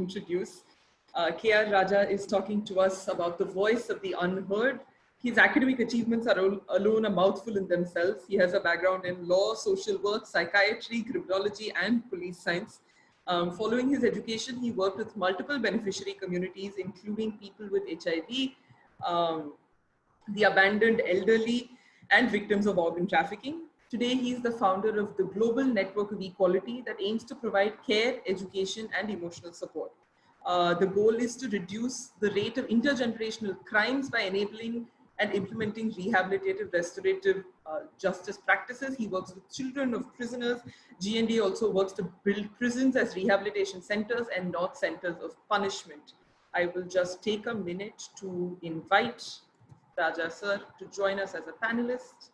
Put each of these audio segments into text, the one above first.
introduce. K.R. Raja is talking to us about the voice of the unheard. His academic achievements are alone a mouthful in themselves. He has a background in law, social work, psychiatry, criminology, and police science. Following his education, he worked with multiple beneficiary communities, including people with HIV, the abandoned elderly, and victims of organ trafficking. Today, he is the founder of the Global Network of Equality that aims to provide care, education, and emotional support. The goal is to reduce the rate of intergenerational crimes by enabling and implementing rehabilitative restorative justice practices. He works with children of prisoners. GND also works to build prisons as rehabilitation centers and not centers of punishment. I will just take a minute to invite Raja sir to join us as a panelist.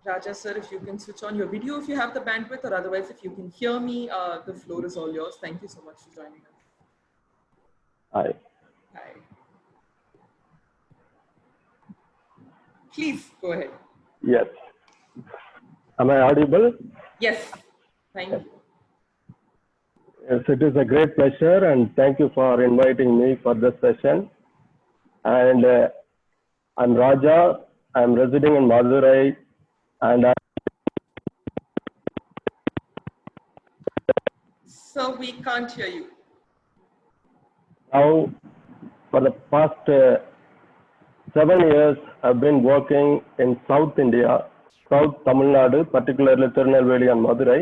Raja sir, if you can switch on your video if you have the bandwidth, or otherwise if you can hear me, the floor is all yours. Thank you so much for joining us. Hi. Hi. Please go ahead. Yes. Am I audible? Yes. Thank you. Yes, it is a great pleasure, and thank you for inviting me for this session. And I'm Raja. I'm residing in Madurai, and So we can't hear you. now, for the past 7 years, I've been working in South India, South Tamil Nadu, particularly Tirunelveli and Madurai,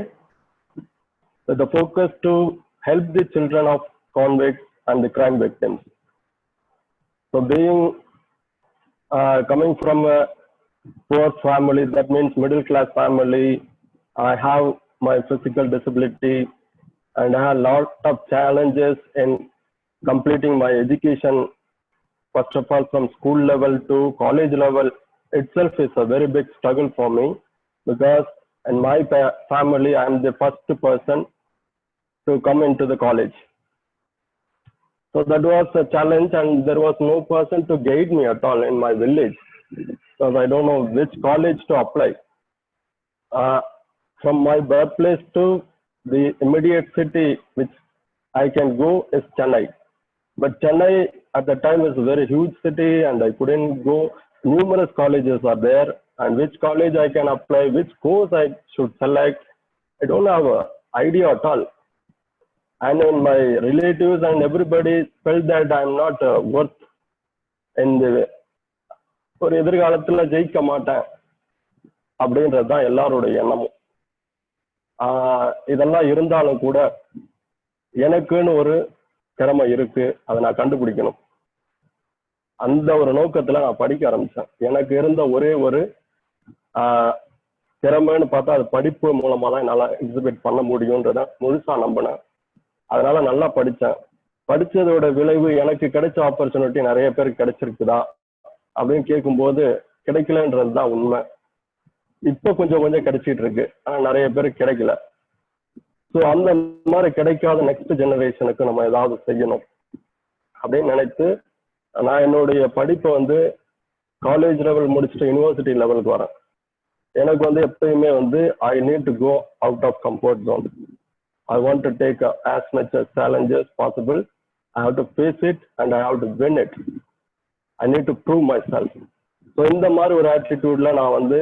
with the focus to help the children of convicts and the crime victims. So being coming from a poor family, that means middle class family, I have my physical disability and I have a lot of challenges in completing my education. First of all, from school level to college level itself is a very big struggle for me, because in my family, I am the first person to come into the college. So that was a challenge, and there was no person to guide me at all in my village, because I don't know which college to apply. From my birthplace to the immediate city which I can go is Chennai. But Chennai at the time is a very huge city, and I couldn't go. Numerous colleges are there, and which college I can apply, which course I should select, I don't have an idea at all. And then my relatives and everybody felt that I'm not worth in the ஒரு எதிர்காலத்தில் ஜெயிக்க மாட்டேன் அப்படின்றது தான் எல்லாருடைய எண்ணமும். இதெல்லாம் இருந்தாலும் கூட எனக்குன்னு ஒரு திறமை இருக்கு, அதை நான் கண்டுபிடிக்கணும். அந்த ஒரு நோக்கத்துல நான் படிக்க ஆரம்பிச்சேன். எனக்கு இருந்த ஒரே ஒரு திறமைன்னு பார்த்தா அது படிப்பு மூலமா தான் என்னால் எக்ஸிபிட் பண்ண முடியும்ன்றத முழுசா நம்பினேன். அதனால நல்லா படித்தேன். படித்ததோட விளைவு எனக்கு கிடைச்ச ஆப்பர்ச்சுனிட்டி நிறைய பேருக்கு கிடைச்சிருக்குதா அப்படின்னு கேட்கும்போது கிடைக்கலன்றது தான் உண்மை. இப்போ கொஞ்சம் கொஞ்சம் கிடைச்சிட்டு இருக்கு, ஆனால் நிறைய பேருக்கு கிடைக்கல. ஸோ அந்த மாதிரி கிடைக்காத நெக்ஸ்ட் ஜெனரேஷனுக்கு நம்ம ஏதாவது செய்யணும் அப்படின்னு நினைத்து நான் என்னுடைய படிப்பை வந்து காலேஜ் லெவல் முடிச்சுட்டு யூனிவர்சிட்டி லெவலுக்கு வரேன். எனக்கு வந்து எப்பயுமே வந்து I need to go out of comfort zone. I want to take as much as challenges possible. I have to face it and I have to win it. I need to prove myself. So இந்த மாதிரி ஒரு ஆட்டிடியூட்ல நான் வந்து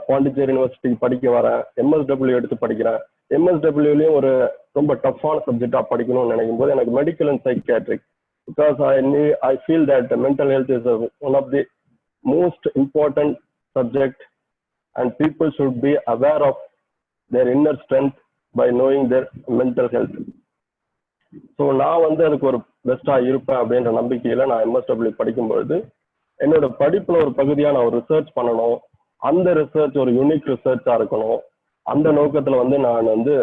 Pondicherry university படிக்க வரேன். MSW எடுத்து படிக்கிறேன். MSWலையும் ஒரு ரொம்ப டஃப்பான சப்ஜெக்டா படிக்கணும்னு நினைக்கும் போது எனக்கு medical and psychiatric, because I feel that mental health is one of the most important subject and people should be aware of their inner strength by knowing their mental health. So நான் வந்து அதுக்கு ஒரு பெஸ்ட்டாக இருப்பேன் அப்படின்ற நம்பிக்கையில் நான் MSW படிக்கும்பொழுது என்னோட படிப்பில் ஒரு பகுதியாக நான் ஒரு ரிசர்ச் பண்ணணும். அந்த ரிசர்ச் ஒரு யூனிக் ரிசர்ச்சாக இருக்கணும். அந்த நோக்கத்தில் வந்து நான் வந்து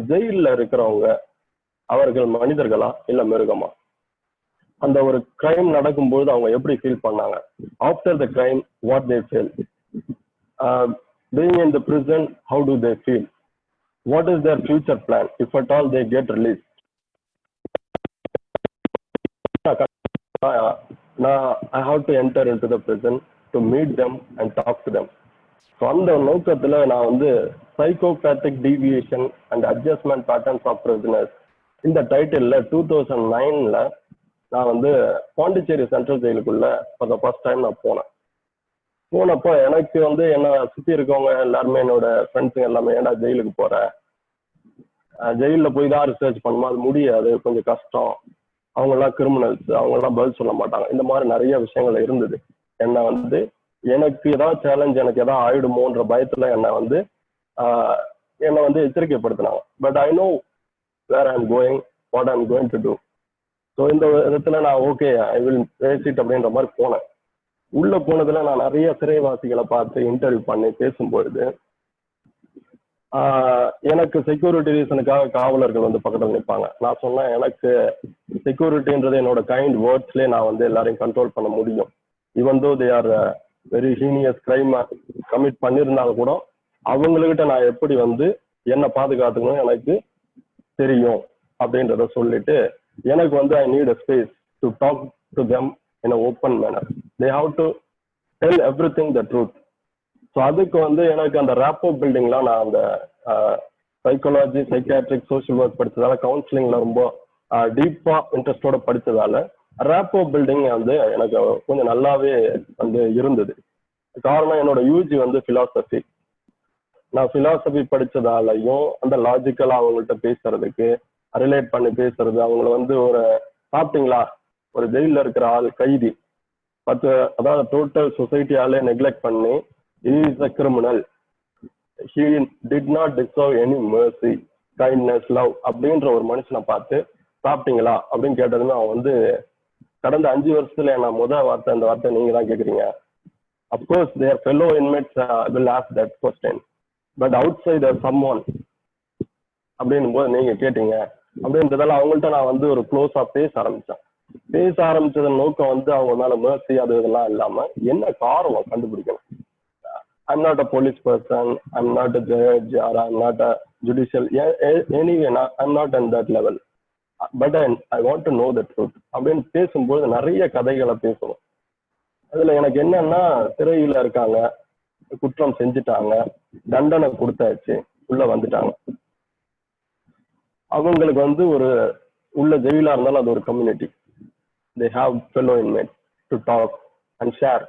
ஜெயிலில் இருக்கிறவங்க அவர்கள் மனிதர்களா இல்லை மிருகமா, அந்த ஒரு கிரைம் நடக்கும்போது அவங்க எப்படி ஃபீல் பண்ணாங்க, after the crime what they feel, being in the prison how do they feel, what is their future plan if at all they get released. நான் I have to enter into the prison to meet them and talk to them. So அந்த நோக்கத்தில் நான் வந்து psychopathic deviation and adjustment patterns of prisoners இந்த டைட்டிலில் 2009 நான் வந்து Pondicherry central ஜெயிலுக்குள்ள ஃபார் த ஃபர்ஸ்ட் டைம் நான் போனப்போ எனக்கு வந்து என்னை சுற்றி இருக்கவங்க எல்லாருமே என்னோட ஃப்ரெண்ட்ஸுங்க எல்லாமே ஏன்டா ஜெயிலுக்கு போகிற, ஜெயிலில் போய் தான் ரிசர்ச் பண்ணுமா, அது முடியாது, கொஞ்சம் கஷ்டம், அவங்கெல்லாம் கிரிமினல்ஸ், அவங்கெல்லாம் பதில் சொல்ல மாட்டாங்க, இந்த மாதிரி நிறைய விஷயங்கள் இருந்தது. என்னை வந்து எனக்கு ஏதாவது சேலஞ்ச், எனக்கு ஏதாவது ஆயிடுமோன்ற பயத்தில் என்னை வந்து எச்சரிக்கைப்படுத்தினாங்க. But I know where I am going, what I am going to do. So இந்த விதத்தில் நான் okay I will face it அப்படின்ற மாதிரி போனேன். உள்ளே போனதில் நான் நிறைய சிறைவாசிகளை பார்த்து இன்டர்வியூ பண்ணி பேசும்பொழுது எனக்கு செக்யூரிட்டி ரீசனுக்காக காவலர்கள் வந்து பக்கத்தில் நிற்பாங்க. நான் சொன்னேன் எனக்கு செக்யூரிட்டின்றது என்னோட கைண்ட் வேர்ட்ஸ்லேயே நான் வந்து எல்லாரையும் கண்ட்ரோல் பண்ண முடியும். Even though they are very heinous crime commit பண்ணியிருந்தாலும் கூட அவங்கக்கிட்ட நான் எப்படி வந்து என்னை பாதுகாத்துக்கணும் எனக்கு தெரியும் அப்படின்றத சொல்லிட்டு எனக்கு வந்து I need a space to talk to them in a open manner. They have to tell everything the truth. So அதுக்கு வந்து எனக்கு அந்த ரேப்போ பில்டிங்லாம் நான் அந்த சைக்காலஜி, சைக்காட்ரிக், சோஷியல் ஒர்க் படித்ததால, கவுன்சிலிங்கில் ரொம்ப டீப்பாக இன்ட்ரெஸ்டோட படித்ததால ரேப்போ பில்டிங் வந்து எனக்கு கொஞ்சம் நல்லாவே வந்து இருந்தது. காரணம் என்னோட யூஜி வந்து ஃபிலாசபி. நான் ஃபிலாசபி படித்ததாலையும் அந்த லாஜிக்கலாக அவங்கள்ட்ட பேசுறதுக்கு, ரிலேட் பண்ணி பேசுறது, அவங்கள வந்து ஒரு சாப்பிட்டீங்களா, ஒரு ஜெயிலில் இருக்கிற ஆள் கைதி அதாவது டோட்டல் சொசைட்டியாலே நெக்லெக்ட் பண்ணி he is a criminal, he did not deserve any mercy, kindness, love அப்படின்ற ஒரு மனுஷனை பார்த்து சாப்பிட்டீங்களா அப்படின்னு கேட்டதுன்னு அவன் வந்து கடந்த 5 வருஷத்துல நான் முதல் வார்த்தை அந்த வார்த்தை நீங்க தான் கேட்குறீங்க. Of course their fellow inmates will ask that question, but outside someone அப்படின்னும் போது நீங்க கேட்டீங்க அப்படின்றதால அவங்கள்ட்ட நான் வந்து ஒரு க்ளோஸா பேச ஆரம்பிச்சதன் நோக்கம் வந்து அவங்க மேல mercy அது இதெல்லாம் இல்லாம என்ன காரணம் கண்டுபிடிக்கணும். I'm not a police person, I'm not a judge, or I'm not a judicial, anyway, I'm not on that level, but I want to know the truth அப்படின்னு பேசும்போது நிறைய கதைகளை பேசணும். அதுல எனக்கு என்னன்னா, சிறையில் இருக்காங்க, குற்றம் செஞ்சுட்டாங்க, தண்டனை கொடுத்தாச்சு, உள்ள வந்துட்டாங்க, அவங்களுக்கு வந்து ஒரு உள்ள ஜெயிலா இருந்தாலும் அது ஒரு community, they have fellow inmates to talk and share.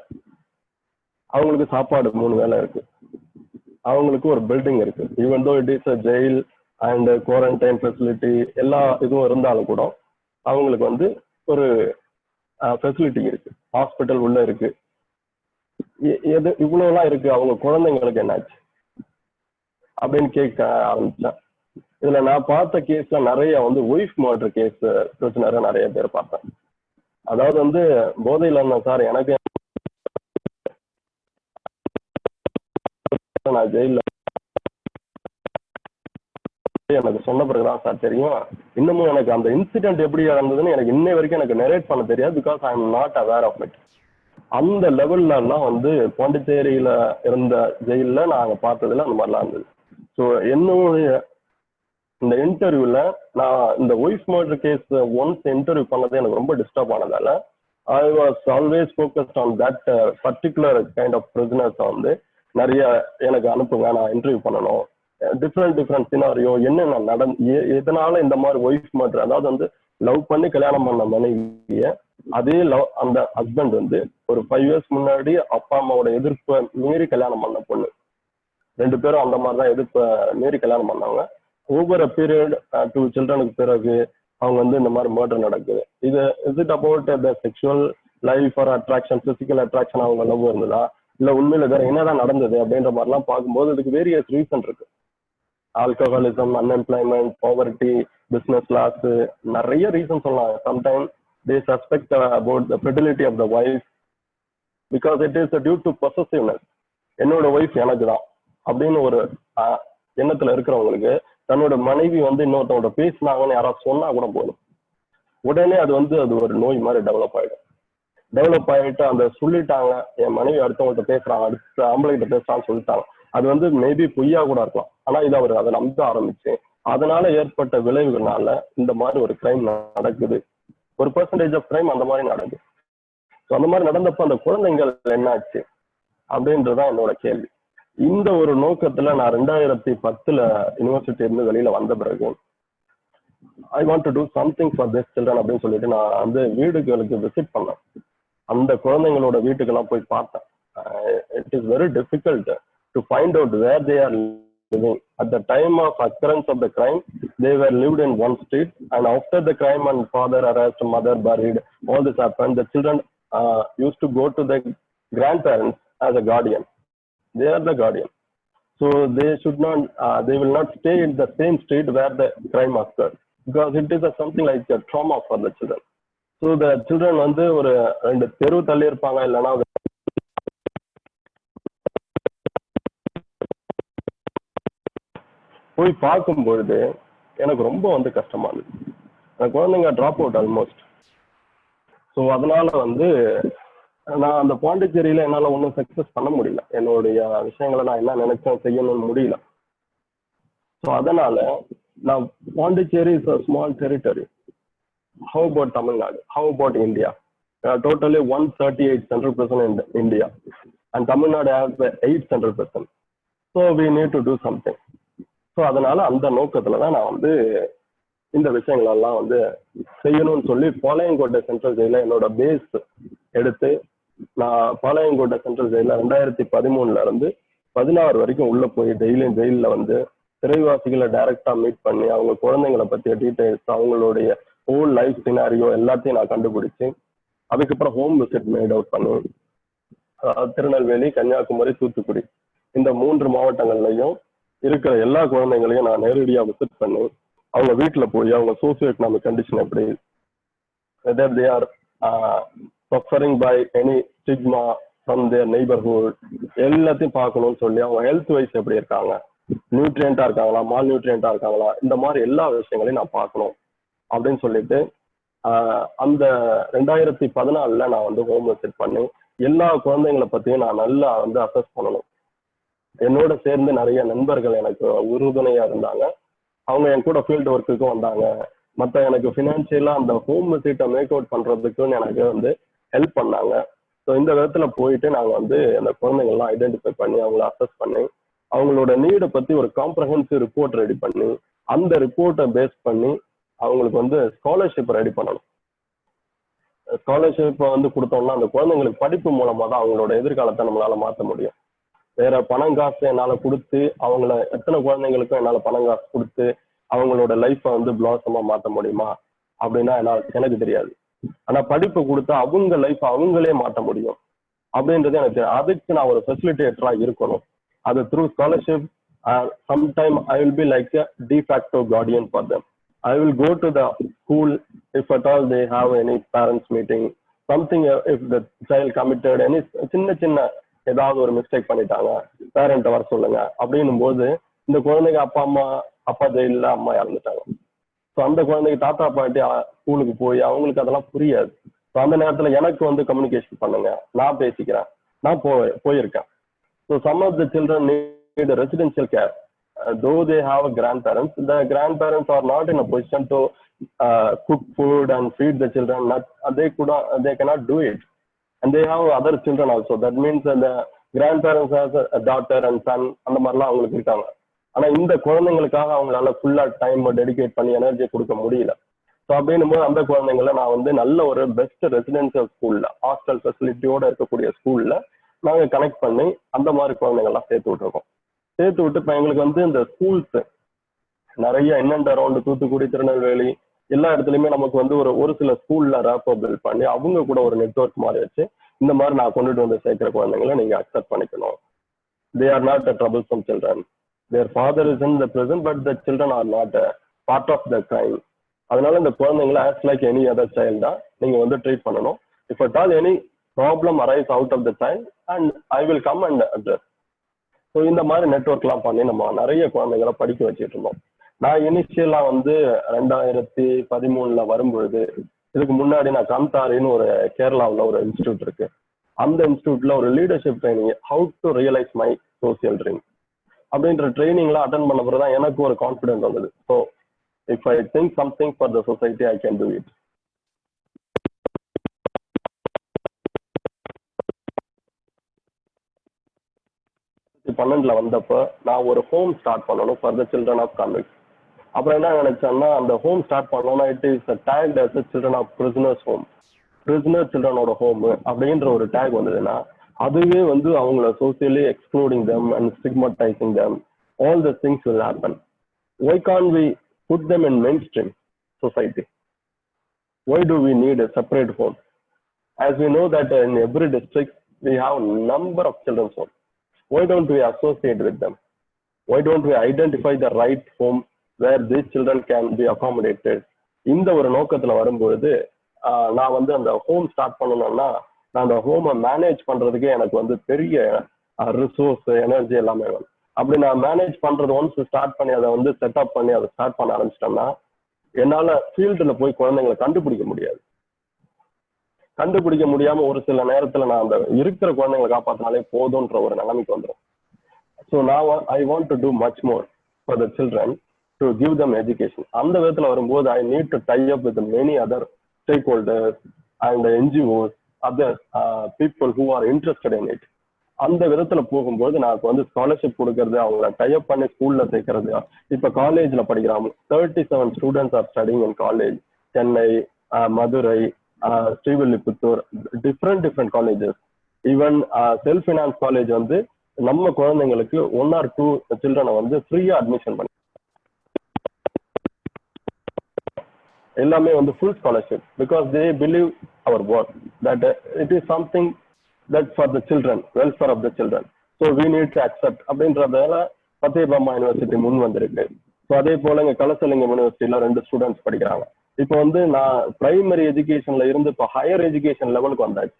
அவங்களுக்கு சாப்பாடு 3 வேளை இருக்கு, அவங்களுக்கு ஒரு பில்டிங் இருக்கு, even though it is a jail and quarantine facility எல்லா இதுவும் இருந்தாலும் கூட அவங்களுக்கு வந்து ஒரு ஃபெசிலிட்டி இருக்கு, ஹாஸ்பிட்டல் உள்ள இருக்கு, இவ்வளவுலாம் இருக்கு, அவங்க குழந்தைங்களுக்கு என்னாச்சு அப்படின்னு கேட்க ஆரம்பிச்சேன். இதுல நான் பார்த்த கேஸ்ல நிறைய வந்து ஒய்ஃப் மர்டர் கேஸ் பிரச்சனை நிறைய பேர் பார்த்தேன். அதாவது வந்து போதையில் இருந்தேன் சார், எனக்கு நான் ஜெயில எனக்கு சொன்ன பிறகுதான் சார் தெரியும். இன்னமும் எனக்கு அந்த இன்சிடென்ட் எப்படி நடந்ததுன்னு எனக்கு இன்னை வரைக்கும் எனக்கு நரேட் பண்ண தெரியாது, because I am not aware of it. அந்த லெவல்ல எல்லாம் வந்து பாண்டிச்சேரியில இருந்த ஜெயில நாங்க பார்த்ததுல அந்த மாதிரிலாம் இருந்தது. ஸோ என்னுடைய இந்த இன்டர்வியூல நான் இந்த wife murder case once interview பண்ணது எனக்கு ரொம்ப டிஸ்டர்ப் ஆனதால I was always focused on that particular kind of prisoners வந்து நிறைய எனக்கு அனுப்புங்க, நான் இன்டர்வியூ பண்ணணும், டிஃப்ரெண்ட் சினாரியோ என்னென்ன எதனால இந்த மாதிரி ஒய்ஃப் மர்டர், அதாவது வந்து லவ் பண்ணி கல்யாணம் பண்ண மனைவிய அதே லவ் அந்த ஹஸ்பண்ட் வந்து ஒரு 5 years முன்னாடி அப்பா அம்மாவோட எதிர்ப்பை மீறி கல்யாணம் பண்ண பொண்ணு, 2 பேரும் அந்த மாதிரி தான் எதிர்ப்பை மீறி கல்யாணம் பண்ணாங்க. ஒவ்வொரு பீரியட் 2 childrenக்கு பிறகு அவங்க வந்து இந்த மாதிரி மர்டர் நடக்குது. Is it about the sexual life or attraction, physical attraction அவங்க லவ் இருந்ததா, இல்ல உண்மையில வேற என்னதான் நடந்தது அப்படின்ற மாதிரிலாம் பார்க்கும்போது இதுக்கு வேரியஸ் ரீசன் இருக்கு. Alcoholism, unemployment, poverty, business loss, நிறைய ரீசன் சொல்லலாம். Sometime they suspect about the fidelity of the wife because it is due to possessiveness. என்னோட ஒய்ஃப் எனக்கு தான் அப்படின்னு ஒரு எண்ணத்துல இருக்கிறவங்களுக்கு தன்னோட மனைவி வந்து இன்னொருத்தவங்க பேசினாங்கன்னு யாராவது சொன்னா கூட போதும், உடனே அது வந்து அது ஒரு நோய் மாதிரி டெவலப் ஆயிட்டு அந்த சொல்லிட்டாங்க, என் மனைவி அடுத்தவங்கள்ட்ட பேசுறாங்க, அடுத்த ஆம்பளைகிட்ட பேசுறான்னு சொல்லிட்டாங்க, அது வந்து மேபி பொய்யா கூட இருக்கலாம், ஆனா இது அவர் அதை நம்ப ஆரம்பிச்சு அதனால ஏற்பட்ட விளைவுகள்னால இந்த மாதிரி ஒரு கிரைம் நடக்குது. ஒரு பெர்சன்டேஜ் ஆஃப் கிரைம் அந்த மாதிரி நடக்குது. ஸோ அந்த மாதிரி நடந்தப்போ அந்த குழந்தைங்கள் என்னாச்சு அப்படின்றதான் என்னோட கேள்வி. இந்த ஒரு நோக்கத்துல நான் 2010 யூனிவர்சிட்டி இருந்து வெளியில வந்த பிறகு I want to do something for this children அப்படின்னு சொல்லிட்டு நான் வந்து வீடுகளுக்கு விசிட் பண்ணேன். அந்த குழந்தைங்களோட வீட்டுக்கெல்லாம் போய் பார்த்தேன். It is very difficult to find out where they are living. At the time of occurrence of the crime, they were lived in one street, and after the crime and father arrest, mother buried, all this happened. The children used to go to the grandparents as a guardian. They are the guardian, so they should not. They will not stay in the same street where the crime occurred, because it is something like a trauma for the children. So the children வந்து ஒரு 2 தெரு தள்ளி இருப்பாங்க, இல்லைன்னா போய் பார்க்கும்பொழுது எனக்கு ரொம்ப வந்து கஷ்டமா இருந்துச்சு. அந்த குழந்தைங்க ட்ராப் அவுட் ஆல்மோஸ்ட். ஸோ அதனால வந்து நான் அந்த பாண்டிச்சேரியில என்னால் ஒன்றும் சக்ஸஸ் பண்ண முடியல. என்னுடைய விஷயங்களை நான் என்ன நினைச்சேன் செய்யணும்னு முடியல. ஸோ அதனால நான் Pondicherry is a small territory. How about Tamil Nadu? How about India? Totally 138 central prison in India, and Tamil Nadu has 8 central prison. So we need to do something. So அதனால அந்த நோக்கத்துல தான் நான் வந்து இந்த விஷயங்களெல்லாம் வந்து செய்யணும்னு சொல்லி பாளையங்கோட்டை சென்ட்ரல் ஜெயில என்னோட பேஸ் எடுத்து நான் பாளையங்கோட்டை சென்ட்ரல் ஜெயில 2013 இருந்து 16 வரைக்கும் உள்ள போய் டெய்லியும் ஜெயில வந்து சிறைவாசிகளை டைரக்டா மீட் பண்ணி அவங்க குழந்தைங்களை பற்றிய டீட்டெயில்ஸ், அவங்களுடைய ஹோல் லைஃப் சினாரியோ எல்லாத்தையும் நான் கண்டுபிடிச்சு அதுக்கப்புறம் ஹோம் விசிட் மேட் அவுட் பண்ணி திருநெல்வேலி, கன்னியாகுமரி, தூத்துக்குடி இந்த 3 மாவட்டங்கள்லையும் இருக்கிற எல்லா குழந்தைங்களையும் நான் நேரடியாக விசிட் பண்ணி அவங்க வீட்டில் போய் அவங்க சோசியோ எக்கனாமிக் கண்டிஷன் எப்படி, whether they are suffering by any stigma from their neighbourhood எல்லாத்தையும் பார்க்கணும்னு சொல்லி அவங்க ஹெல்த் வைஸ் எப்படி இருக்காங்க, நியூட்ரியண்டா இருக்காங்களா, மால் நியூட்ரியண்டா இருக்காங்களா, இந்த மாதிரி எல்லா விஷயங்களையும் நான் பார்க்கணும் அப்படின்னு சொல்லிட்டு அந்த 2014 நான் வந்து ஹோம் விசிட் பண்ணி எல்லா குழந்தைங்களை பற்றியும் நான் நல்லா வந்து அசஸ் பண்ணணும். என்னோட சேர்ந்து நிறைய நண்பர்கள் எனக்கு உறுதுணையா இருந்தாங்க. அவங்க என் கூட ஃபீல்டு ஒர்க்குக்கும் வந்தாங்க. மற்ற எனக்கு ஃபினான்ஷியலா அந்த ஹோம் விசிட்டை மேக் அவுட் பண்றதுக்குன்னு எனக்கு வந்து ஹெல்ப் பண்ணாங்க. ஸோ இந்த விதத்துல போயிட்டு நாங்கள் வந்து அந்த குழந்தைங்கள்லாம் ஐடென்டிஃபை பண்ணி அவங்கள அசஸ் பண்ணி அவங்களோட நீடை பத்தி ஒரு காம்ப்ரஹென்சிவ் ரிப்போர்ட் ரெடி பண்ணி அந்த ரிப்போர்ட்டை பேஸ் பண்ணி அவங்களுக்கு வந்து ஸ்காலர்ஷிப் ரெடி பண்ணணும். ஸ்காலர்ஷிப்பை வந்து கொடுத்தோம்னா அந்த குழந்தைங்களுக்கு படிப்பு மூலமா தான் அவங்களோட எதிர்காலத்தை நம்மளால மாற்ற முடியும். வேற பணம் காசு என்னால் கொடுத்து அவங்கள எத்தனை குழந்தைங்களுக்கும் என்னால் பணம் காசு கொடுத்து அவங்களோட லைஃப்பை வந்து பிளாசமாக மாற்ற முடியுமா அப்படின்னா எனக்கு தெரியாது. ஆனால் படிப்பை கொடுத்தா அவங்க லைஃப்பை அவங்களே மாற்ற முடியும் அப்படின்றது எனக்கு தெரியும். அதுக்கு நான் ஒரு ஃபெசிலிட்டேட்டராக இருக்கணும். அது through scholarship. Sometime I will be like a de facto guardian for them. I will go to the school if at all they have any parents meeting, something if the child committed any சின்ன ஏதாவது ஒரு mistake பண்ணிட்டாங்க, பேரண்ட்டை வர சொல்லுங்க அப்படின்னும் போது இந்த குழந்தைங்க அப்பா ஜெயிலில், அம்மா இறந்துட்டாங்க. ஸோ அந்த குழந்தைங்க தாத்தா பாட்டி ஸ்கூலுக்கு போய் அவங்களுக்கு அதெல்லாம் புரியாது. ஸோ அந்த நேரத்தில் எனக்கு வந்து கம்யூனிகேஷன் பண்ணுங்க, நான் பேசிக்கிறேன், நான் போயிருக்கேன். So some of the children need residential care. Though they have grandparents, the grandparents are not in a position to cook food and feed the children. They cannot do it. And they have other children also. That means the grandparents has a daughter and son, அந்த மாதிரிலாம் அவங்களுக்கு இருக்காங்க. ஆனால் இந்த குழந்தைங்களுக்காக அவங்களால ஃபுல்லாக time dedicate பண்ணி எனர்ஜி கொடுக்க முடியல. ஸோ அப்படின்னும் போது அந்த குழந்தைங்களை நான் வந்து நல்ல ஒரு பெஸ்ட் ரெசிடென்ஷியல் ஸ்கூலில், ஹாஸ்டல் ஃபெசிலிட்டியோடு இருக்கக்கூடிய ஸ்கூலில் நாங்கள் கனெக்ட் பண்ணி அந்த மாதிரி குழந்தைங்கள்லாம் சேர்த்து விட்டுருக்கோம். சேர்த்து விட்டு இப்போ எங்களுக்கு வந்து இந்த ஸ்கூல்ஸ் நிறைய இன்னண்ட் அரௌண்ட் தூத்துக்குடி, திருநெல்வேலி எல்லா இடத்துலையுமே நமக்கு வந்து ஒரு சில ஸ்கூல்ல ரேப்போ பில்ட் பண்ணி அவங்க கூட ஒரு நெட்வொர்க் மாதிரி வச்சு இந்த மாதிரி நான் கொண்டுட்டு வந்து சேர்க்கிற குழந்தைங்களை நீங்க அக்செப்ட் பண்ணிக்கணும். They are not a troublesome children. Their father is in the present but the children are not a part of the crime. அதனால இந்த குழந்தைங்களை ஆஸ் லைக் எனி அதர் சைல்டா நீங்க வந்து ட்ரீட் பண்ணணும். If at all any problem arise out of the child and I will come and address. So இந்த மாதிரி நெட்வொர்க்லாம் பண்ணி நம்ம நிறைய குழந்தைங்களை படிக்க வச்சுட்டு இருந்தோம். நான் இனிஷியலா வந்து 2013 வரும்பொழுது, இதுக்கு முன்னாடி நான் காந்தாரின்னு ஒரு கேரளாவில் ஒரு இன்ஸ்டியூட் இருக்கு, அந்த இன்ஸ்டியூட்ல ஒரு leadership training, how to realise my social dream அப்படின்ற ட்ரைனிங்லாம் அட்டன் பண்ண பிறகு தான் எனக்கு ஒரு கான்ஃபிடென்ட் வந்தது. So if I think something for the society I can do it. 2012 வந்தப்போ நான் ஒரு ஹோம் ஸ்டார்ட் பண்ணணும் for the children of convicts. அப்புறம் என்ன நினைச்சேன்னா, அந்த ஹோம் ஸ்டார்ட் பண்ணோம்னா it is tagged as children of prisoners home, prisoner சில்ட்ரனோட ஹோம் அப்படின்ற ஒரு டேக் வந்ததுன்னா அதுவே வந்து அவங்கள socially excluding them and stigmatizing them, all the things will happen. Why can't we put them in mainstream society? Why do we need a separate home? As we know that in every district we have number of children's homes. Why don't we associate with them? Why don't we identify the right home where these children can be accommodated? இந்த ஒரு நோக்கத்துல வரும்பொழுது நான் வந்து அந்த home start பண்ணணும்னா நான் அந்த ஹோமை மேனேஜ் பண்றதுக்கு எனக்கு வந்து பெரிய ரிசோர்ஸ் எனர்ஜி எல்லாமே வேணும். அப்படி நான் மேனேஜ் பண்றது ஒன்ஸ் ஸ்டார்ட் பண்ணி அதை வந்து செட்டப் பண்ணி அதை ஸ்டார்ட் பண்ண ஆரம்பிச்சிட்டோம்னா என்னால ஃபீல்டுல போய் குழந்தைங்களை கண்டுபிடிக்க முடியாது. கண்டுபிடிக்க முடியாம ஒரு சில நேரத்துல நான் அந்த இருக்கிற குழந்தைங்களை காப்பாத்தினாலே போதும்ன்ற ஒரு நிலைமைக்கு வந்துடும். So now I want to do much more for the children to give them education. அந்த விதத்துல வரும்போது I need to tie up with many other stakeholders and NGOs, other people who are interested in it. அந்த விதத்துல போகும்போது நான் வந்து scholarship கொடுக்கறது, அவங்கள டைப் பண்ணி ஸ்கூல்ல சேர்க்கறது. இப்ப காலேஜ்ல படிக்கிறாங்க, 37 students are studying in college, Chennai, Madurai, Srivilliputhur, different colleges. Even self finance college வந்து நம்ம குழந்தைங்களுக்கு 1 or 2 சில்ட்ரனை வந்து ஃப்ரீயா அட்மிஷன் பண்ணி எல்லாமே வந்து full scholarship, because they believe our work that it is something that for the children, welfare of the children, so we need to accept அப்படின்றதால பத்தியபாமா university முன் வந்திருக்கு. ஸோ அதே போல இங்க கலசலிங்கம் யூனிவர்சிட்டியில 2 ஸ்டூடெண்ட்ஸ் படிக்கிறாங்க. இப்போ வந்து நான் பிரைமரி எஜுகேஷன்ல இருந்து இப்போ ஹையர் எஜுகேஷன் லெவலுக்கு வந்தாச்சு.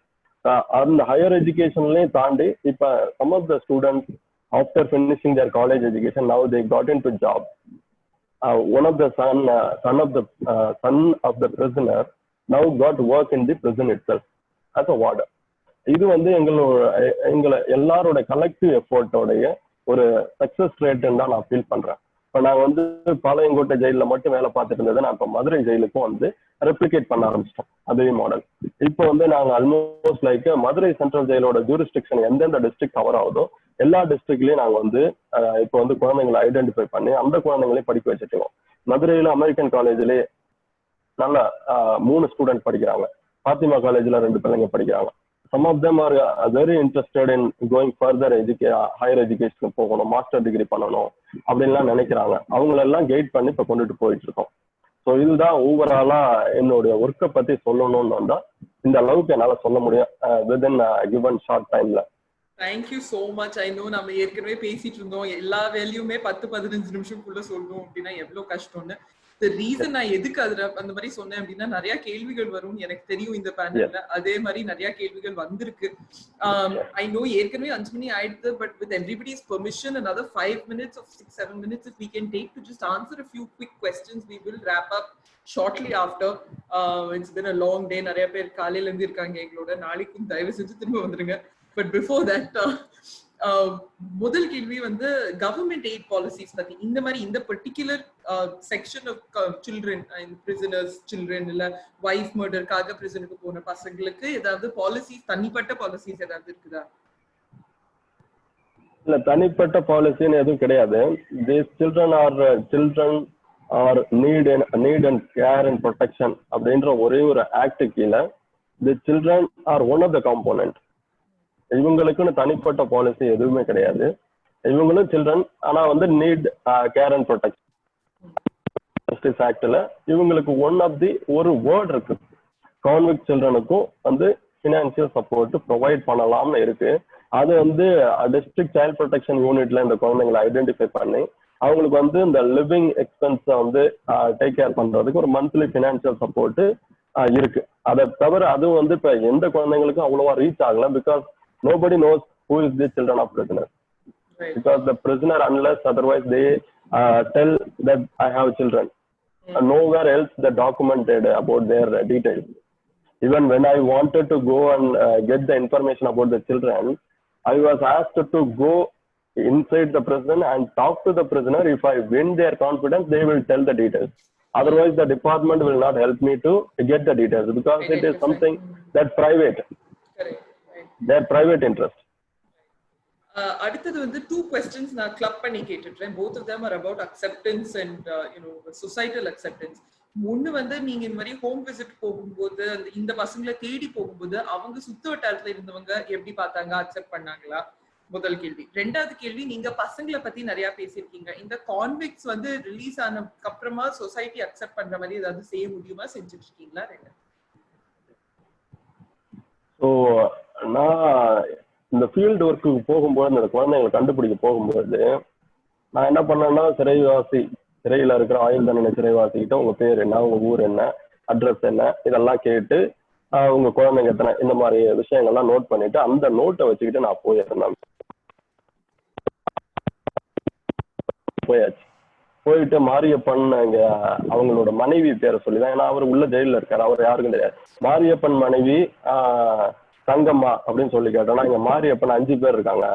அந்த ஹையர் எஜுகேஷன்லயும் தாண்டி இப்போ some of the students after finishing their college education now they got into job. One of the son of the prisoner now got work in the prison itself as a warder. இது வந்து எங்களை எல்லாரோட collective எஃபோர்ட்டோடைய ஒரு success ரேட்டுன்னு தான் நான் feel பண்றேன். இப்போ நான் வந்து பாளையங்கோட்டை ஜெயிலில் மட்டும் வேலை பார்த்துட்டு இருந்தது, நான் இப்போ மதுரை ஜெயிலுக்கும் வந்து ரெப்ளிகேட் பண்ண ஆரம்பிச்சிட்டோம் அதே மாடல். இப்போ வந்து நாங்கள் ஆல்மோஸ்ட் லைக் மதுரை சென்ட்ரல் ஜெயிலோட ஜூரிஸ்டிக்ஷன் எந்தெந்த டிஸ்ட்ரிக்ட் கவர் ஆகுதோ எல்லா டிஸ்ட்ரிக்ட்லயும் நாங்கள் வந்து இப்போ வந்து குழந்தைங்களை ஐடென்டிஃபை பண்ணி அந்த குழந்தைங்களையும் படிக்க வச்சுருக்கோம். மதுரையில அமெரிக்கன் காலேஜ்லேயே நல்லா 3 ஸ்டூடெண்ட் படிக்கிறாங்க, பாத்திமா காலேஜ்ல 2 பிள்ளைங்க படிக்கிறாங்க. Some of them are very interested in going further higher education போகணும், மாஸ்டர் டிகிரி பண்ணணும் அப்படின்லாம் நினைக்கிறாங்க. அவங்களெல்லாம் கைட் பண்ணி இப்போ கொண்டுட்டு போயிட்டு இருக்கோம். ஸோ இதுதான் ஓவராலா என்னுடைய ஒர்க்கை பத்தி சொல்லணும்னு வந்தா இந்த அளவுக்கு என்னால சொல்ல முடியும் வித்தின் கிவன் ஷார்ட் டைம்ல. Thank you so much. I know நம்ம ஏற்கனவே பேசிட்டு இருந்தோம், எல்லா வேலையுமே 10-15 நிமிஷம்குள்ள சொல்லணும் அப்படின்னா எவ்வளவு கஷ்டம்னு. ரீசன் நான் எதுக்கு அதுல அந்த மாதிரி சொன்னேன் அப்படின்னா நிறைய கேள்விகள் வரும் எனக்கு தெரியும் இந்த பேனல்ல, அதே மாதிரி நிறைய கேள்விகள் வந்திருக்கு. ஐ நோ ஏற்கனவே 5 மணி ஆயிடுது, but with everybody's permission another 5 minutes or 6-7 minutes if we can take to just answer a few quick questions. We will wrap up shortly after. It's been a long day. நிறைய பேர் காலையில இருந்து இருக்காங்க எங்களோட, நாளைக்கும் தயவு செஞ்சு திரும்ப வந்துருங்க. பட் பிஃபோர் தட் முதல் கேள்வி வந்து கவர்மெண்ட் எய்ட் பாலிசிஸ் பத்தி. இந்த மாதிரி இந்த particular section of children prisoners children இல்ல வைஃப் மர்டருக்காக பிரிசனுக்கு போன பசங்களுக்கு ஏதாவது பாலிசிஸ், தனிப்பட்ட பாலிசிஸ் ஏதாவது இருக்குதா? இல்ல, தனிப்பட்ட பாலிசின்னு எதுவும் கிடையாது. These children are need and care and protection அப்படின்ற ஒரே ஒரு ஆக்ட் கீழே the children are one of the component. இவங்களுக்குன்னு தனிப்பட்ட பாலிசி எதுவுமே கிடையாது. இவங்களும் சில்ட்ரன், ஆனா வந்து need care and protection justice ஆக்ட்ல இவங்களுக்கு ஒன் ஆஃப் தி ஒரு வேர்ட் இருக்கு. கான்விக்ட் சில்ட்ரனுக்கும் வந்து ஃபினான்சியல் சப்போர்ட் ப்ரொவைட் பண்ணலாம்னு இருக்கு. அது வந்து டிஸ்ட்ரிக்ட் சைல்ட் ப்ரொடெக்ஷன் யூனிட்ல இந்த குழந்தைங்களை ஐடென்டிஃபை பண்ணி அவங்களுக்கு வந்து இந்த லிவிங் எக்ஸ்பென்ஸை வந்து டேக் கேர் பண்றதுக்கு ஒரு மந்த்லி ஃபினான்சியல் சப்போர்ட் இருக்கு. அதை தவிர அதுவும் வந்து இப்ப எந்த குழந்தைங்களுக்கும் அவ்வளவா ரீச் ஆகல. Because nobody knows who is the children of prisoners. Right. Because the prisoner, unless otherwise they tell that I have children, nowhere else they documented about their details. Even when I wanted to go and get the information about the children, I was asked to go inside the prison and talk to the prisoner. If I win their confidence, they will tell the details. Otherwise the department will not help me to get the details, because it is something that's private. Correct. Their private interest. அடுத்தது வந்து 2 questions நான் club பண்ணி கேட்டுட்டேன். both of them are about acceptance and societal acceptance. ஒண்ணு வந்து நீங்க இந்த மாதிரி ஹோம் விசிட் போகும்போது இந்த பசங்களை தேடி போகும்போது அவங்க சுத்து வட்டாரத்துல இருந்தவங்க எப்படி பார்த்தாங்க, அக்செப்ட் பண்ணாங்களா? முதல் கேள்வி. ரெண்டாவது கேள்வி, நீங்க பசங்களை பத்தி நிறைய பேசியிருக்கீங்க. இந்த கான்விக்ட்ஸ் வந்து ரிலீஸ் ஆனதுக்கு அப்புறமா சொசைட்டி அக்செப்ட் பண்ற மாதிரி ஏதாவது செய்ய முடியுமா, செஞ்சுட்டு இருக்கீங்களா? ஸோ நான் இந்த ஃபீல்டு ஒர்க்குக்கு போகும்போது இந்த குழந்தைங்களை கண்டுபிடிக்க போகும்போது நான் என்ன பண்ணேன்னா, சிறையில் இருக்கிற ஆயுள் தண்டனை சிறைவாசிக்கிட்ட உங்க பேர் என்ன, உங்க ஊர் என்ன, அட்ரஸ் என்ன, இதெல்லாம் கேட்டு உங்க குழந்தைங்க எத்தனை, இந்த மாதிரி விஷயங்கள்லாம் நோட் பண்ணிட்டு அந்த நோட்டை வச்சுக்கிட்டு நான் போயிருந்தேன். போயாச்சு. போயிட்டு மாரியப்பன் அவங்களோட மனைவி பேரை சொல்லிதான், ஏன்னா அவர் உள்ள ஜெயில இருக்காரு, அவர் யாருக்கும் தெரியாது. மாரியப்பன் மனைவி தங்கம்மா அப்படின்னு சொல்லி கேட்டோம்னா, இங்க மாரியப்பன் 5 பேர் இருக்காங்க,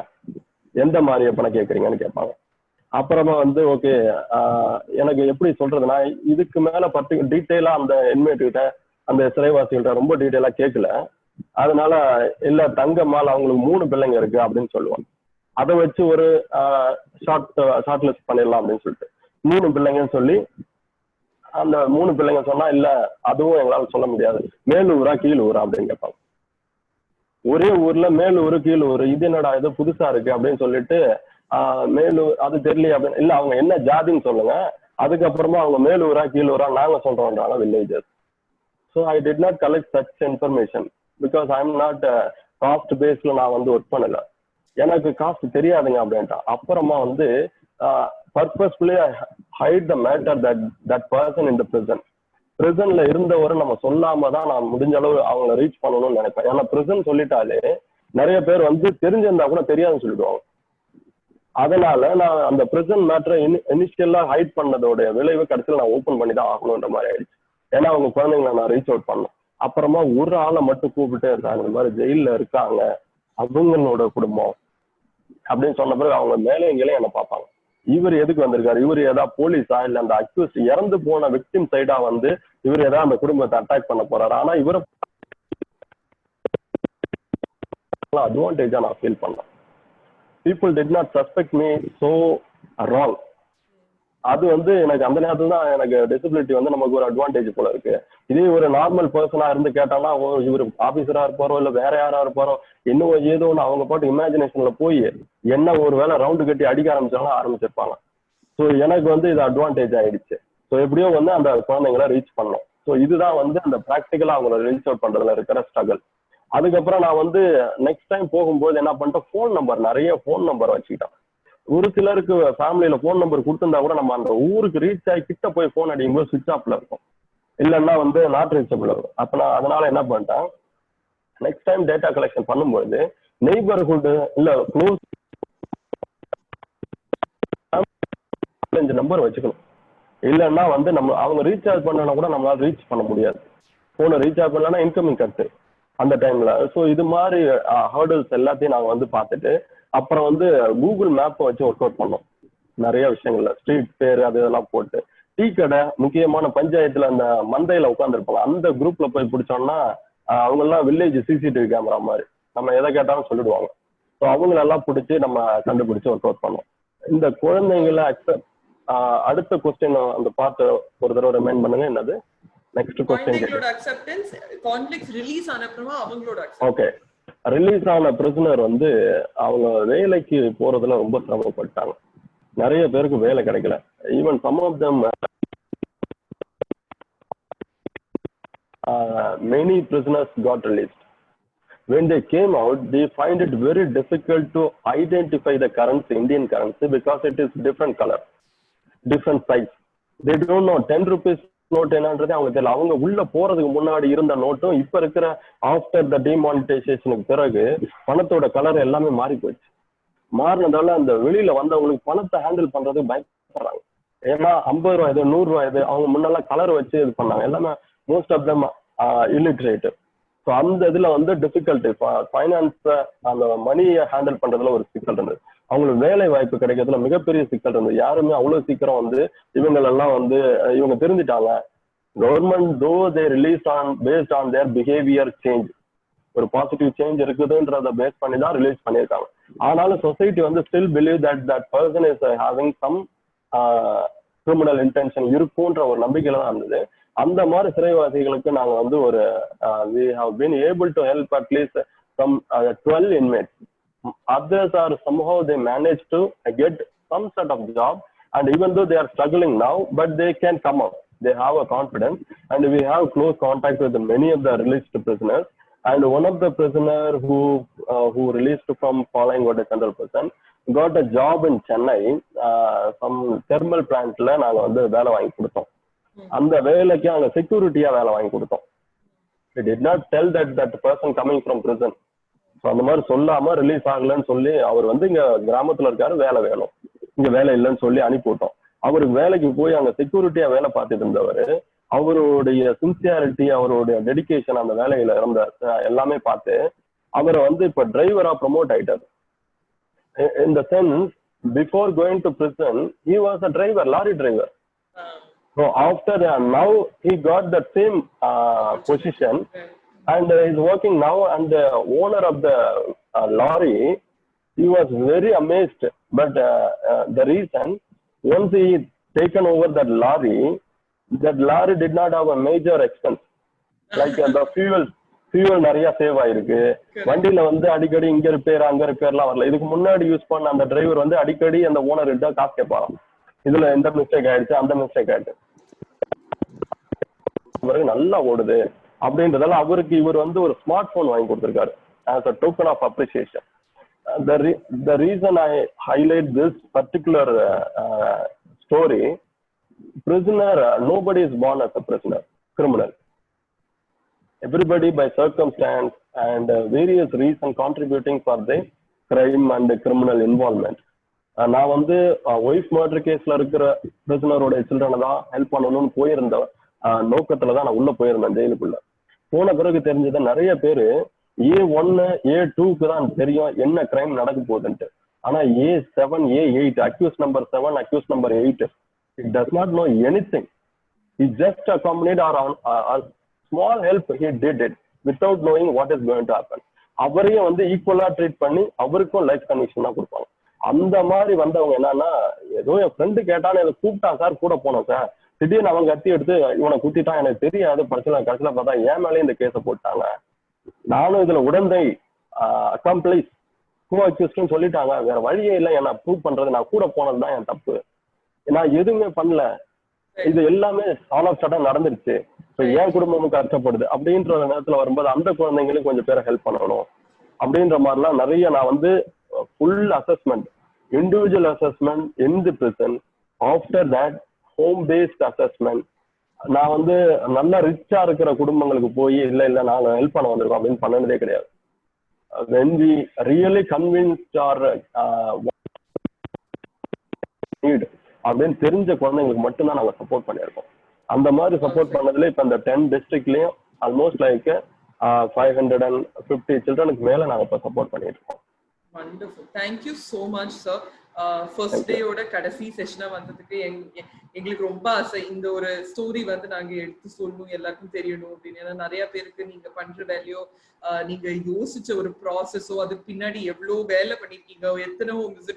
எந்த மாரியப்பனை கேட்குறீங்கன்னு கேட்பாங்க. அப்புறமா வந்து ஓகே, எனக்கு எப்படி சொல்றதுன்னா, இதுக்கு மேல டீட்டெயிலா அந்த இன்மேட் கிட்ட அந்த சிறைவாசிகள்கிட்ட ரொம்ப டீட்டெயிலா கேட்கல. அதனால இல்ல தங்கம்மாள் அவங்களுக்கு 3 பிள்ளைங்க இருக்கு அப்படின்னு சொல்லுவாங்க. அதை வச்சு ஒரு ஷார்ட் லிஸ்ட் பண்ணிடலாம் அப்படின்னு சொல்லிட்டு 3 பிள்ளைங்கன்னு சொல்லி அந்த 3 பிள்ளைங்க சொன்னா, இல்ல அதுவும் எங்களால சொல்ல முடியாது, மேலூரா கீழூரா அப்படின்னு கேட்பாங்க. ஒரே ஊர்ல மேலூர் கீழூர், இது என்னடா இது புதுசா இருக்கு அப்படின்னு சொல்லிட்டு மேலூர் அது தெரியல அப்படின்னு, இல்ல அவங்க என்ன ஜாதின்னு சொல்லுங்க, அதுக்கப்புறமா அவங்க மேலூரா கீழூரா நாங்க சொல்றோம்ன்றாங்க villages. So I did not collect such information because I am not caste பேஸ்ல நான் வந்து ஒர்க் பண்ணல, எனக்கு காஸ்ட் தெரியாதுங்க அப்படின்ட்டா. அப்புறமா வந்து purposefully I hide the matter that person in the prison. பிரிசன்ல இருந்தவரை நம்ம சொல்லாம தான் நான் முடிஞ்ச அளவு அவங்கள ரீச் பண்ணணும்னு நினைப்பேன். ஏன்னா பிரிசன் சொல்லிட்டாலே நிறைய பேர் வந்து தெரிஞ்சிருந்தா கூட தெரியாதுன்னு சொல்லிடுவாங்க. அதனால நான் அந்த பிரிசன் மேட்டரை இனிஷியலா ஹைட் பண்ணதோட விளைவு கடைசியில் நான் ஓப்பன் பண்ணி தான் ஆகணுன்ற மாதிரி ஆயிடுச்சு. ஏன்னா அவங்க குழந்தைங்களை நான் ரீச் அவுட் பண்ணேன். அப்புறமா ஒரு ஆளை மட்டும் கூப்பிட்டு இருக்காங்க, இந்த மாதிரி ஜெயில இருக்காங்க அவங்களோட குடும்பம் அப்படின்னு சொன்ன பிறகு அவங்க மேலே எங்கேயும் என்ன பார்ப்பாங்க, இவர் எதுக்கு வந்திருக்காரு, இவர் ஏதாவது போலீஸா இல்ல அந்த அக்யூஸ் இறந்து போன விக்டிம் சைடா வந்து இவர் ஏதாவது அந்த குடும்பத்தை அட்டாக் பண்ண போறாரு. ஆனா இவரை அட்வான்டேஜா நான் ஃபீல் பண்ணேன். People did not suspect me so wrong. அது வந்து எனக்கு அந்த நேரத்துல தான் எனக்கு டிசபிலிட்டி வந்து நமக்கு ஒரு அட்வான்டேஜ் போல இருக்கு. இதே ஒரு நார்மல் பர்சனா இருந்து கேட்டானா, இவர் ஆபீசரா இருப்பாரோ இல்ல வேற யாரா இருப்பாரோ இன்னும் ஏதோ ஒன்று அவங்க பாட்டு இமேஜினேஷன்ல போய் என்ன ஒரு வேலை ரவுண்டு கட்டி அடிக்க ஆரம்பிச்சிருப்பாங்க. ஸோ எனக்கு வந்து இது அட்வான்டேஜ் ஆயிடுச்சு. ஸோ எப்படியோ வந்து அந்த குழந்தைங்களை ரீச் பண்ணோம். ஸோ இதுதான் வந்து அந்த ப்ராக்டிக்கலா அவங்கள ரீச் அவுட் பண்றதுல இருக்கிற ஸ்ட்ரகிள். அதுக்கப்புறம் நான் வந்து நெக்ஸ்ட் டைம் போகும்போது என்ன பண்ணிட்டேன், நிறைய ஃபோன் நம்பர் வச்சுக்கிட்டேன். ஒரு சிலருக்கு ஃபேமிலியில ஃபோன் நம்பர் கொடுத்திருந்தா கூட நம்ம அந்த ஊருக்கு ரீச் ஆகி கிட்ட போய் ஃபோன் அடிக்கும்போது சுவிட்ச் ஆஃப்ல இருக்கும், இல்லைன்னா வந்து நாட் ரீச்சபிள் இருக்கும். அப்ப நான் அதனால என்ன பண்ணிட்டேன், நெக்ஸ்ட் டைம் டேட்டா கலெக்ஷன் பண்ணும்போது நெய்பர்ஹுட் இல்ல க்ளோஸ் 5 நம்பர் வச்சுக்கணும். இல்லைன்னா வந்து நம்ம அவங்க ரீசார்ஜ் பண்ணனா கூட நம்மளால ரீச் பண்ண முடியாது. போனை ரீசார்ஜ் பண்ணலன்னா இன்கமிங் கட்டு அந்த டைம்ல. ஸோ இது மாதிரி ஹர்டல்ஸ் எல்லாத்தையும் நாங்கள் வந்து பார்த்துட்டு அப்புறம் வந்து கூகுள் மேப்பை வச்சு ஒர்க் அவுட் பண்ணோம். நிறைய விஷயங்கள்ல ஸ்ட்ரீட் பேர் அது இதெல்லாம் போட்டு டீ கடை முக்கியமான பஞ்சாயத்துல அந்த மந்தையில உட்காந்துருப்பாங்க, அந்த குரூப்ல போய் பிடிச்சோம்னா அவங்க எல்லாம் வில்லேஜ் சிசிடிவி கேமரா மாதிரி நம்ம எதை கேட்டாலும் சொல்லிடுவாங்க. ஸோ அவங்களெல்லாம் பிடிச்சி நம்ம கண்டுபிடிச்சு ஒர்க் அவுட் பண்ணோம். இந்த குழந்தைங்களை அடுத்த கொஸ்டின் அந்த பார்ட் ஒரு தடவை ரிமைண்ட் பண்ணுங்க. என்னது next question? Acceptance conflicts release ஆன அப்புறமா அவங்களோட ஓகே, ரிலீஸ் ஆன பிரிசனர் வந்து அவங்க வேலைக்கு போறதுல ரொம்ப சிரமப்பட்டாங்க. நிறைய பேருக்கு வேலை கிடைக்கல. Even some of them many prisoners got released. When they came out, they find it very difficult to identify the currency, Indian currency, because it is different color, different size. They don't know 10 rupees note என்னன்றது அவங்க தெரியல. அவங்க உள்ள போறதுக்கு முன்னாடி இருந்த நோட்டும் இப்ப இருக்கிற ஆஃப்டர் த டிமானிட்டைசேஷனுக்கு பிறகு பணத்தோட கலர் எல்லாமே மாறி போச்சு. மாறினதால அந்த வெளியில வந்தவங்களுக்கு பணத்தை ஹேண்டில் பண்றதுக்கு பயப்படுறாங்க. ஏன்னா 50 ரூபாய் இது 100 ரூபாய் இது அவங்க முன்னெல்லாம் கலர் வச்சு இது பண்ணாங்க. எல்லாமே most of them illiterate. So அந்த இதுல வந்து டிஃபிகல்ட்டி ஃபைனான்ஸை அந்த மணியை ஹேண்டில் பண்றதுல ஒரு சிக்கல் இருந்தது. அவங்களுக்கு வேலை வாய்ப்பு கிடைக்கிறதுல மிகப்பெரிய சிக்கல் இருந்தது. யாருமே அவ்வளவு சீக்கிரம் வந்து இவங்களெல்லாம் வந்து இவங்க தெரிஞ்சுட்டாங்க. Government though they release on based on their behaviour change. ஒரு பாசிட்டிவ் சேஞ்ச் இருக்குதுன்றத பேஸ் பண்ணி தான் ரிலீஸ் பண்ணியிருக்காங்க. ஆனாலும் சொசைட்டி வந்து still believe that person is having some criminal intention இருக்குன்ற ஒரு நம்பிக்கையில தான் இருந்தது. அந்த மாதிரி சிறைவாசிகளுக்கு நாங்க வந்து ஒரு we have been able to help at least some 12 inmates. Others are somehow they managed to get some sort of job, and even though they are struggling now, but they can come up. They have a confidence, and we have close contact with many of the released prisoners. And one of the prisoner who released from following what a central prison got a job in Chennai. Some thermal plant la naanga vandu vela vaangi kuduthom. அந்த வேலைக்கு அங்க செக்யூரிட்டியா வேலை வாங்கி கொடுத்தோம். We did not tell that person coming from prison. So அந்த மாதிரி சொல்லாம release ஆகலன்னு சொல்லி அவர் வந்து இங்க கிராமத்துல இருக்காரு, வேலை வேணும், இங்க வேலை இல்லைன்னு சொல்லி அனுப்பிவிட்டோம். அவருக்கு வேலைக்கு போய் அங்க செக்யூரிட்டியா வேலை பார்த்துட்டு இருந்தவர் அவருடைய சின்சியாரிட்டி, அவருடைய டெடிகேஷன், அந்த வேலையில இருந்த எல்லாமே பார்த்து அவரை வந்து இப்ப டிரைவரா ப்ரமோட் ஆயிட்டாரு. In the sense, before going to prison, he was a driver, lorry driver. So after now he got the same position, and is working now. And the owner of the lorry, he was very amazed. But the reason, once he taken over that lorry did not have a major expense. Like the fuel நிறைய save ஆயிருக்கு. வண்டியில வந்து அடிக்கடி இங்க repair அங்க ரிப்பேர்லாம் வரல. இதுக்கு முன்னாடி யூஸ் பண்ண அந்த டிரைவர் வந்து அடிக்கடி அந்த ஓனர் கிட்ட காசு கேட்பாராம், இதுல எந்த மிஸ்டேக் ஆயிடுச்சு, அந்த மிஸ்டேக் ஆயிடுச்சு, நல்லா ஓடுது அப்படின்றதால அவருக்கு இவர் வந்து ஒரு ஸ்மார்ட் போன் வாங்கி கொடுத்திருக்காரு as a token of appreciation. The reason I highlight this particular story, prisoner, nobody is born as a prisoner, criminal. Everybody by circumstance and various reasons contributing for the crime and the criminal involvement. நான் வந்து wife murder கேஸ்ல இருக்கிற பிரிசனரோட சில்ட்ரனை தான் help பண்ணணும்னு போயிருந்த நோக்கத்துல தான் நான் உள்ள போயிருந்தேன். ஜெயிலுக்குள்ள போன பிறகு தெரிஞ்சது நிறைய பேரு A1 A2க்கு தான் தெரியும் என்ன கிரைம் நடக்க போகுதுன்ட்டு. ஆனா A7 A8 accuse number 7 accuse number 8 it does not know anything. He just accompanied our small help, he did it without knowing what is going to happen. அவரையும் வந்து ஈக்குவலா ட்ரீட் பண்ணி அவருக்கும் லைஃப் கண்டிஷன் தான் கொடுப்பாங்க. அந்த மாதிரி வந்தவங்க என்னன்னா, ஏதோ என் ஃப்ரெண்டு கேட்டான்னு இதை கூப்பிட்டான் சார், கூட போனோம் சார், திடீர்னு அவங்க கத்தி எடுத்து இவனை குத்திட்டான், எனக்கு தெரியாது, கடைசியில பார்த்தா ஏன் மேலே இந்த கேஸை போட்டாங்க, நானும் இதுல உடந்தை அக்கம்ப்ளைஸ் கோ அக்யூஸ்ட்னு சொல்லிட்டாங்க, வேற வழியே இல்லை என்ன ப்ரூவ் பண்றது, நான் கூட போனதுதான் என் தப்பு, நான் எதுவுமே பண்ணல, இது எல்லாமே ஆல் ஆஃப் சடன் நடந்துருச்சு, என் குடும்பமும் கஷ்டப்படுது அப்படின்ற நேரத்துல வரும்போது அந்த குழந்தைங்களுக்கு கொஞ்சம் பேரை ஹெல்ப் பண்ணணும் அப்படின்ற மாதிரிலாம் நிறைய நான் வந்து full assessment, individual assessment in the prison, after that home based assessment. நான் வந்து நல்லா ரிச்சா இருக்கிற குடும்பங்களுக்கு போய் இல்ல நாங்க ஹெல்ப் பண்ண வந்திருக்கோம் அப்படின்னு பண்ணனதே கிடையாது. when we really convinced or need அப்படின்னு தெரிஞ்ச குழந்தைங்களுக்கு மட்டும்தான் நாங்க சப்போர்ட் பண்ணியிருக்கோம். அந்த மாதிரி சப்போர்ட் பண்ணதுல இப்ப இந்த 10 டிஸ்ட்ரிக்ட்லயும் ஆல்மோஸ்ட் லைக் 550 சில்ட்ரனுக்கு மேல நாங்க இப்ப சப்போர்ட் பண்ணிட்டு இருக்கோம். Wonderful. Thank you so much, sir. First day ஓட கடைசி செஷனா வந்ததுக்கு எங்களுக்கு ரொம்ப ஆசை, இந்த ஒரு ஸ்டோரி வந்து நாங்க எடுத்து சொல்லணும், எல்லாருக்கும் தெரியணும் அப்படின்னு. ஏன்னா நிறைய பேருக்கு நீங்க பண்ற வேலையோ, நீங்க யோசிச்ச ஒரு ப்ராசஸோ, அதுக்கு பின்னாடி எவ்வளவு வேலை பண்ணிருக்கீங்க, எத்தனை